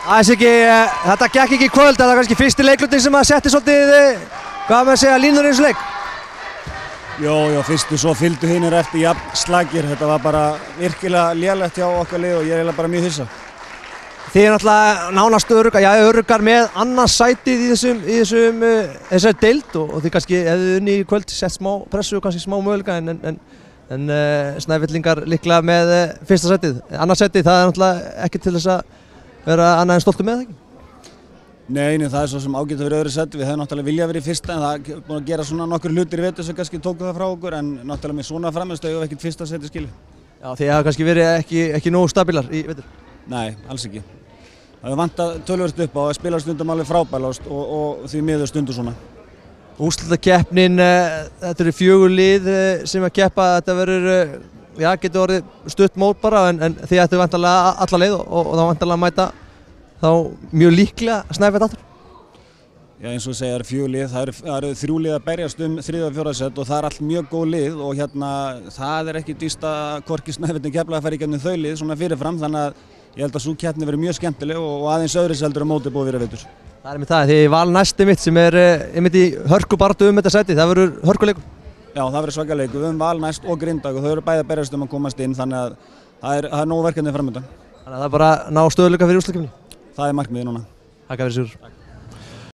Aðeins ekki, þetta gekk ekki í kvöld, það var kannski fyrsti leiklutin sem að setti svolítið, hvað maður segja, línur eins leik? Jó, fyrstu svo fylgdu hinir eftir jafn slagir, þetta var bara virkilega lélegt hjá okkar lið og ég er eiginlega bara mjög hissa. Þið er náttúrulega nánast öruggar með annars sætið í þessari deild og þið kannski hefðu unni í kvöld sett smá pressu og kannski smá möguleika en Snæfellingar líklega með fyrsta sætið. Annars sætið, það er náttúrulega ekki til þess að vera annað en stoltur með það ekki? Nei, það er svo sem ágætt að vera öðru sæti. Við hefum náttúrulega viljað verið í fyrsta en það er búin að gera svona nokkur hlutir í vetur sem kannski tóku það frá okkur en náttúrulega með svona frammistöðu og ekkert fyrsta sæti skilið. Já, þið hafa kannski verið ekki nógu stabilar í vetur? Nei, alls ekki. Það hefur vantað töluvert upp á að spila stundum alveg frábærlega og því miður stundu svona. Úrslitakeppnin, þetta eru 4 lið sem að keppa, þetta verður, getur orðið stutt mót bara en þið ættu væntanlega alla leið og þá væntanlega mæta þá mjög líklega Snæfell aftur. Já, eins og segja, það eru 4 lið, það eru 3 lið að berjast 3. og 4. set og það er allt mjög góð lið og hérna það er ekki víst að hvorki Snæfellin Keflavík fari í gegnum þau lið svona fyrirfram þannig að ég held að sú keppni verður mjög skemmtileg og aðeins öðru seldur á móti búið að vera vetur. Það er með það, því val næsti mitt sem er í hörkubaráttu þetta sæti, það verður hörkuleikur. Já, það verður svaka leikur, við höfum Val næst og Grindavík og þau eru bæði að berjast að komast inn þannig að það er nóg verkefni framöndan. Þannig að það er bara að ná stöðuleika fyrir úrslitakeppni. Það er markmiðið núna. Takk fyrir Sigurður.